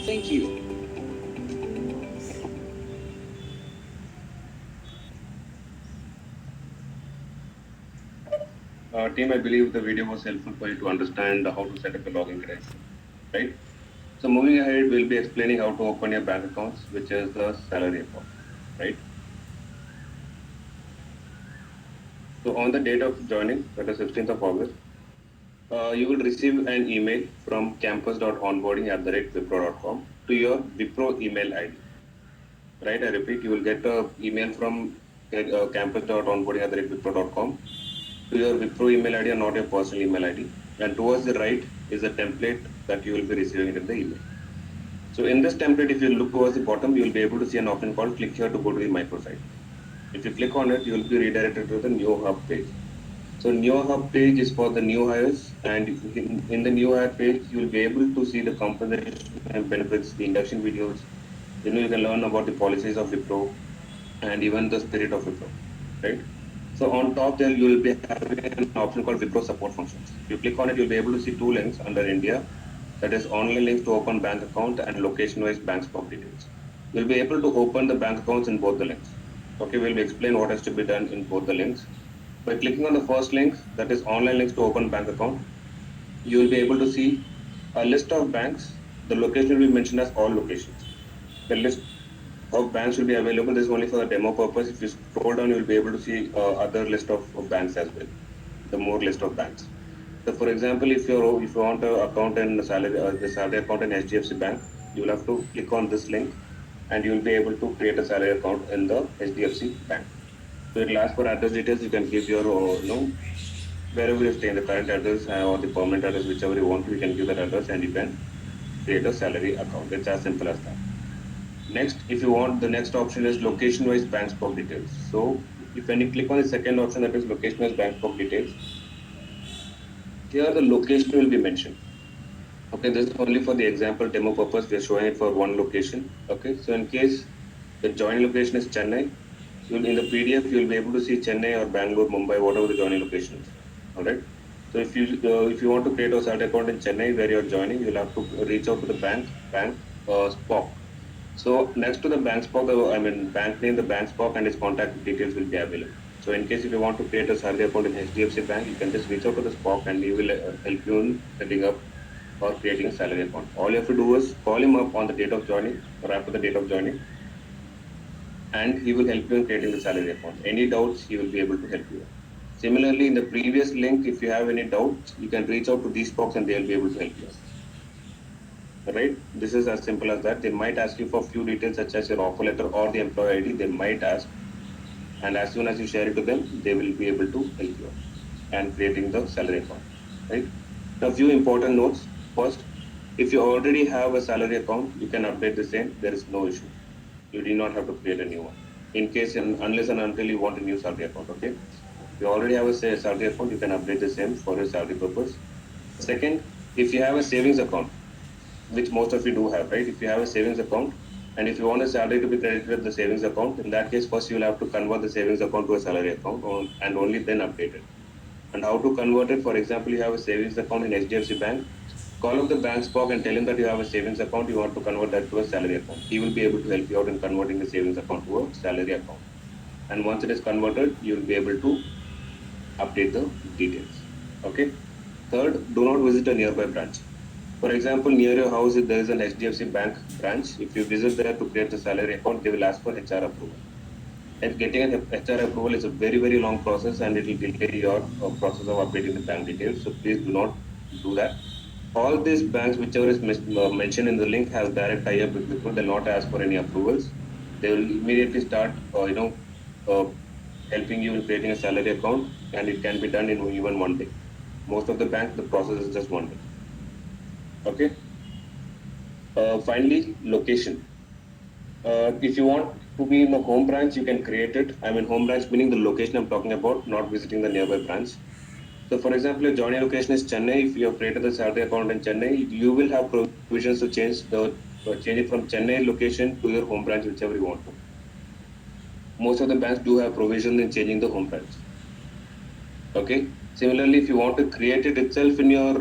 Thank you. Team, I believe the video was helpful for you to understand how to set up a login credential, right? So moving ahead, we'll be explaining how to open your bank accounts, which is the salary account, right? So on the date of joining, that is 16th of August, you will receive an email from campus.onboarding@wipro.com to your Wipro email ID, right? I repeat, you will get an email from campus.onboarding@wipro.com to your Wipro email ID and not your personal email ID. And towards the right is a template that you will be receiving in the email. So in this template, if you look towards the bottom, you will be able to see an option called click here to go to the microsite. If you click on it, you will be redirected to the new hub page. So new hub page is for the new hires, and in the new hire page, you will be able to see the compensation and benefits, the induction videos. You can learn about the policies of Wipro and even the spirit of Wipro, right? So on top there, you will be having an option called Wipro support functions. If you click on it, you'll be able to see two links under India, that is online links to open bank account and location-wise bank stock details. You'll be able to open the bank accounts in both the links. Okay, we'll explain what has to be done in both the links. By clicking on the first link, that is online links to open bank account, you will be able to see a list of banks. The location will be mentioned as all locations. The list of banks will be available. This is only for the demo purpose. If you scroll down, you will be able to see other list of banks as well. The more list of banks. So, for example, if you want an account in the salary account in HDFC Bank, you will have to click on this link, and you will be able to create a salary account in the HDFC Bank. So it will ask for address details. You can give your wherever you stay, in the current address or the permanent address, whichever you want. You can give that address, and you can create a salary account. It's as simple as that. Next, if you want, the next option is location-wise bank stock details. So if when you click on the second option, that is location-wise bank stock details, here the location will be mentioned. Okay, this is only for the example demo purpose. We are showing it for one location. Okay, so in case the joining location is Chennai, you'll in the PDF you'll be able to see Chennai or Bangalore, Mumbai, whatever the joining location is. All right. So if you want to create a salary account in Chennai where you're joining, you'll have to reach out to the bank SPOC. So next to the bank SPOC, bank name, the bank SPOC and its contact details will be available. So in case if you want to create a salary account in HDFC Bank, you can just reach out to the SPOC and he will help you in setting up or creating a salary account. All you have to do is call him up on the date of joining or after the date of joining, and he will help you in creating the salary account. Any doubts, he will be able to help you. Similarly, in the previous link, if you have any doubts, you can reach out to these folks and they'll be able to help you. Right? This is as simple as that. They might ask you for a few details such as your offer letter or the employee ID. They might ask, and as soon as you share it to them, they will be able to help you and creating the salary account. Right? Now, a few important notes. First, if you already have a salary account, you can update the same. There is no issue. You do not have to create a new one. In case, unless and until you want a new salary account, okay? If you already have a salary account, you can update the same for your salary purpose. Second, if you have a savings account, which most of you do have, right? If you have a savings account, and if you want a salary to be credited to the savings account, in that case, first you will have to convert the savings account to a salary account and only then update it. And how to convert it? For example, you have a savings account in HDFC Bank. Call up the bank SPOC and tell him that you have a savings account. You want to convert that to a salary account. He will be able to help you out in converting the savings account to a salary account. And once it is converted, you will be able to update the details. Okay. Third, do not visit a nearby branch. For example, near your house, if there is an HDFC Bank branch, if you visit there to create the salary account, they will ask for HR approval. And getting an HR approval is a very, very long process and it will delay your process of updating the bank details. So please do not do that. All these banks, whichever is mentioned in the link, has direct tie-up with Wipro. They'll not ask for any approvals. They will immediately start, uh, helping you in creating a salary account, and it can be done in even one day. Most of the banks, the process is just one day. Okay. Finally, location. If you want to be in the home branch, you can create it. I mean, home branch meaning the location I'm talking about, not visiting the nearby branch. So, for example, your joining location is Chennai. If you have created the salary account in Chennai, you will have provisions to change it from Chennai location to your home branch, whichever you want to. Most of the banks do have provision in changing the home branch. Okay. Similarly, if you want to create it itself in your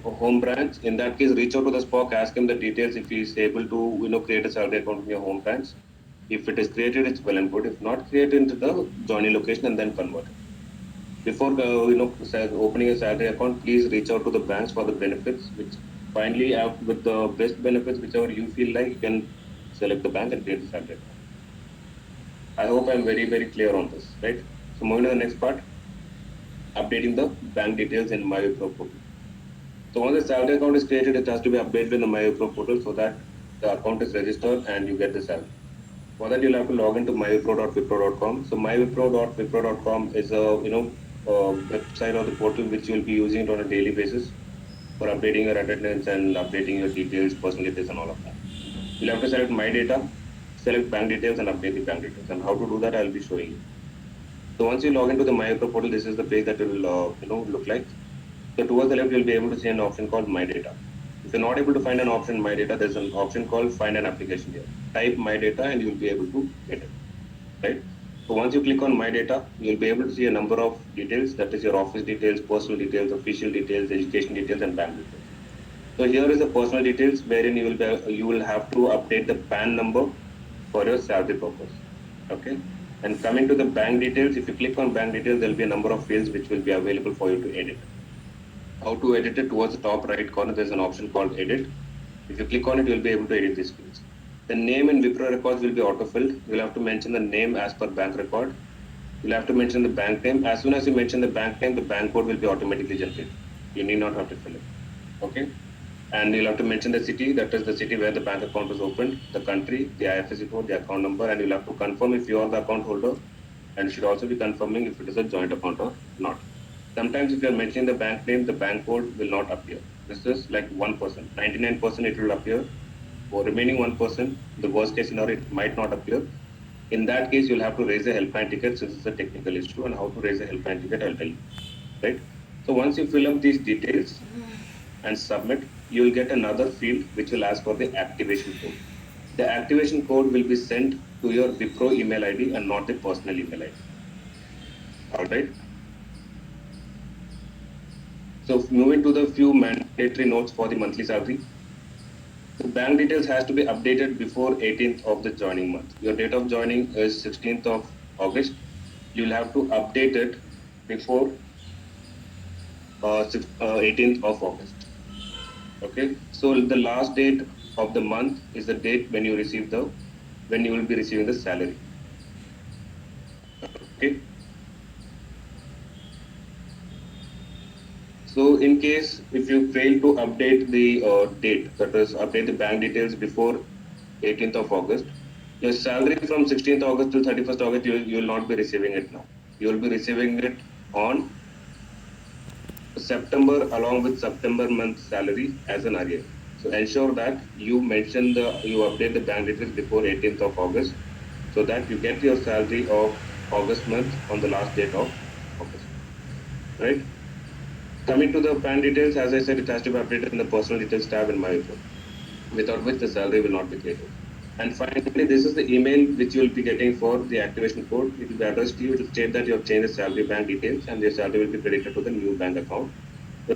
home branch, in that case, reach out to the Spock, ask him the details if he is able to create a salary account in your home branch. If it is created, it's well and good. If not, create into the joining location and then convert it. Before opening a salary account, please reach out to the banks for the benefits. Which finally, with the best benefits, whichever you feel like, you can select the bank and create the salary account. I hope I'm very clear on this, right? So moving to the next part, updating the bank details in My Wipro portal. So once the salary account is created, it has to be updated in the My Wipro portal so that the account is registered and you get the salary. For that, you'll have to log into mywipro.wipro.com. So mywipro.wipro.com is a website or the portal which you'll be using it on a daily basis for updating your attendance and updating your details, personal details, and all of that. You'll have to select My Data, select bank details, and update the bank details. And how to do that, I'll be showing you. So once you log into the My Wipro portal, this is the page that will look like. So towards the left, you'll be able to see an option called My Data. If you're not able to find an option in My Data, there's an option called Find an Application here. Type My Data and you'll be able to get it, right? So once you click on My Data, you'll be able to see a number of details, that is your office details, personal details, official details, education details, and bank details. So here is the personal details wherein you will have to update the PAN number for your salary purpose. Okay. And coming to the bank details, if you click on bank details, there will be a number of fields which will be available for you to edit. How to edit it? Towards the top right corner, there's an option called Edit. If you click on it, you'll be able to edit these fields. The name in Wipro records will be auto-filled. You'll have to mention the name as per bank record. You'll have to mention the bank name. As soon as you mention the bank name, the bank code will be automatically generated. You need not have to fill it. Okay. And you'll have to mention the city, that is the city where the bank account was opened, the country, the IFSC code, the account number, and you'll have to confirm if you are the account holder, and you should also be confirming if it is a joint account or not. Sometimes if you are mentioning the bank name, the bank code will not appear. This is like 1%. 99% it will appear. For remaining 1%, the worst case scenario, it might not appear. In that case, you'll have to raise a helpline ticket since it's a technical issue, and how to raise a helpline ticket, I'll tell you. Right? So once you fill up these details and submit, you will get another field which will ask for the activation code. The activation code will be sent to your Wipro email ID and not the personal email ID. All right. So moving to the few mandatory notes for the monthly salary. The bank details has to be updated before 18th of the joining month. Your date of joining is 16th of August. You'll have to update it before 18th of August. Okay, so the last date of the month is the date when you will be receiving the salary. Okay. So in case if you fail to update the date, that is update the bank details before 18th of August, your salary from 16th August till 31st August, you will not be receiving it now. You will be receiving it on September along with September month salary as an arrear. So ensure that you update the bank details before 18th of August so that you get your salary of August month on the last date of August. Right? Coming to the PAN details, as I said, it has to be updated in the personal details tab in My Wipro, without which the salary will not be created. And finally, this is the email which you will be getting for the activation code. It will be addressed to you to state that you have changed the salary bank details and your salary will be credited to the new bank account. The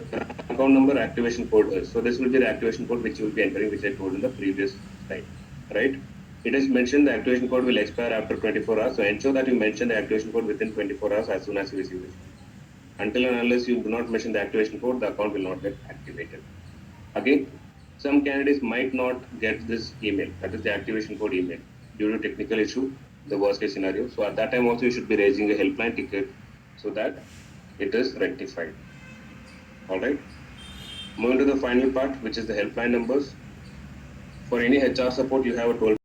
account number activation code is. So this will be the activation code which you will be entering, which I told in the previous slide, right? It is mentioned the activation code will expire after 24 hours. So ensure that you mention the activation code within 24 hours as soon as you receive it. Until and unless you do not mention the activation code, the account will not get activated. Again, some candidates might not get this email, that is the activation code email, due to technical issue, the worst case scenario. So at that time also you should be raising a helpline ticket so that it is rectified. All right. Moving to the final part, which is the helpline numbers. For any HR support, you have a toll